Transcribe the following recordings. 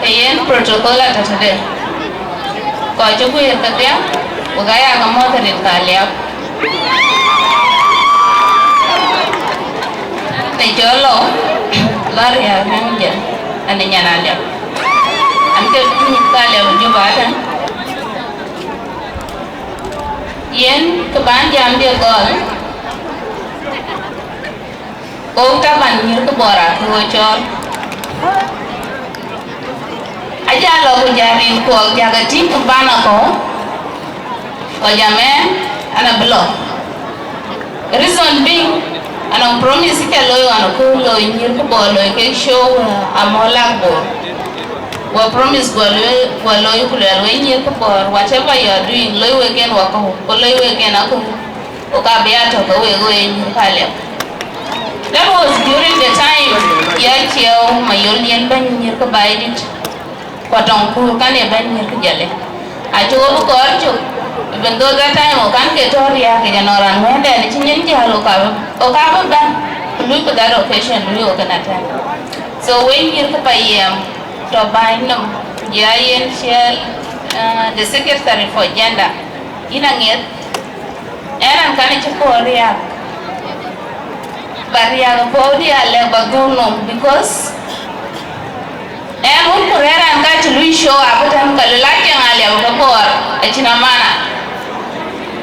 Ayen protocol at today. Kojuku Yakatia, Ugaya Gamotor in Kalia. The Jolo, Laria Hangen, and the Yanalia. Until Kalia Juba. Yen Kabanjam dear God. Ota ban nyir ko bora ko chol aja lo ko jarin ko jaga tim ko bana ko jame ana blo reason being ana promise ke lo ana ko lo nyir ko bolo ke show amola bo wa promise go lo ko lo nyir ko bor whatever you are doing lo we ken wa ko lo we ken ako o ka be ato ko we go nyir pale. That was during the time Yakio Mayolian Banyer Kabidit, Quatonku can even Jale. I told Gorjo, even though that time I can't get Toria and when then it's in Jaloka, Okaba Ban, look at that occasion, you can attend. So when you pay to buy them, Jayan Shell, the secretary for gender, in a net, and I'm going to Korea. Baria body ale baguno because un kurera anga tulu show abutan kalulake ngale bakor achina mana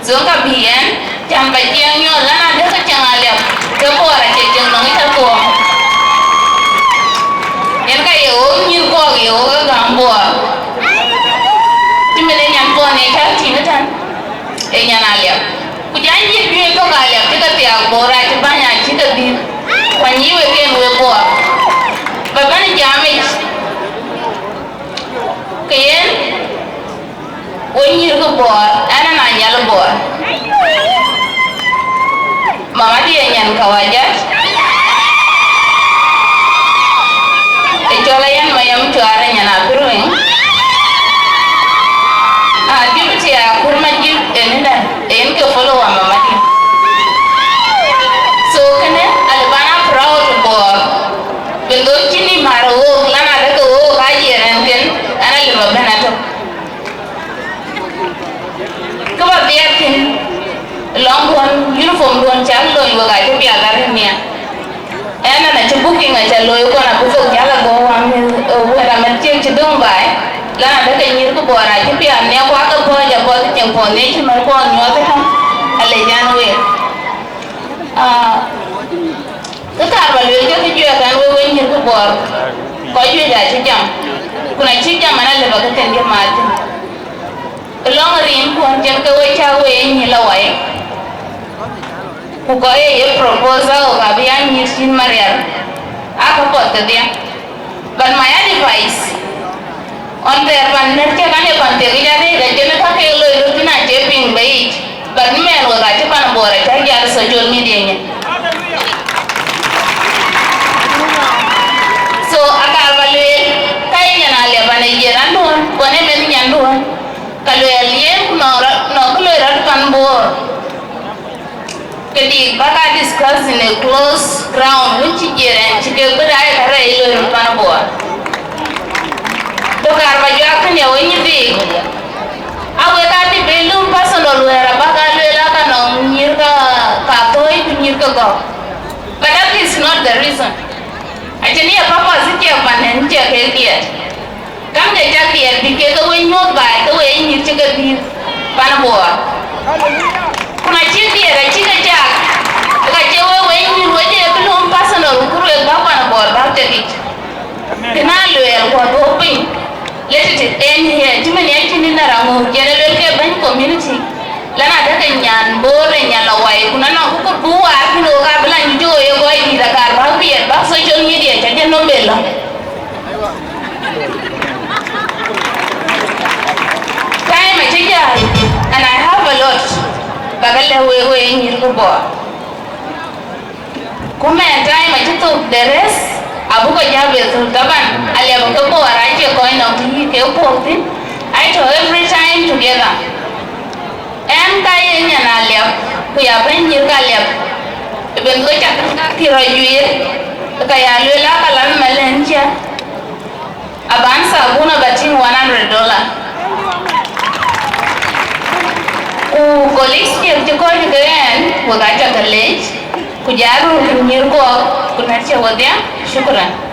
zonga bien jamba jenyo lana deka changale bakor ache jengno ngita ko enka yo nyir ko yo gambo timene nyambo ne ta tinatan e nyanale kujanji biwe ko kale tika tia bora tibanya chita bi kwanyiwe ken we bo babani jame kayen wonyir ko bo ana na nyal bo mama dia nyan kawaja e jolayan mayam tuara nyana birueng duty ya kurma jib enida en ke follow mama di so kene albana proud boy bendo chini maro lana de ko kajiran ken ana liba banato ko ba biatin long one uniform don challo yo ga to bia garnia ena na booking a challo yo na buzo jala go wa wera men chidong bai lana da kan yir ko bora ki pian ne kwa ka ko ja ko tin ko ne ki mar ko nyo ta kan ale jan we ka ka ba le ke ki ya kan we yir ko bor ko ju ja ci jam kuna ci jam na le ba ka tan ge ma ti long rin ko jen ka we cha we ni la wai ko ko ye proposal ka bi an ni sin mariar aka ko ta dia but my advice on their one net ke kane pante gijane rajene thake lo rutina taping bait but men wo gati pan bora ta gyar social media nya so akar balwe kai nyana le bane yeran don bone men nyan don kalwe alien no kalwe rat pan bor kedi baka discuss in a close ground which yeran chike badai kare lo pan bor dokar baju akan ya wenyi di awe kati belum personal wera bakal lela kanong nyir ka toy nyir ka go but that is not the reason ajeni ya papa zikia panen tia ke dia kam de jak dia dike ka wen nyot bai ka wen nyir chika di pan bo kuna chi dia ra chika jak ka jewe wen nyir weje belum personal kuru ba pan bo ba te dik kena loyal ko doping. Let it end here. Too many actually narango. General ke ban community. Lana ada Nyan Bor Nyan Lowai. Kuna na kuku dua kilo ka belan jo yo boy di Dakar. Bahagia. Bah social media. Jadi nombel lah. Time aja. And I have a lot. Bagal lewe ingin ko bo. Comment time aja tu the rest. Abu ko jabe to taban ali abu ko wara ke ko ina ti ke ko tin I to every time together em kai nya na le ku ya ben ni ka le ben ko ta ki ra yuye ka ya le la kala malenja abansa abuna bating $100. Colleagues ke ko ni gan wagaja college kujaru nyirko kunarche wadia shukran.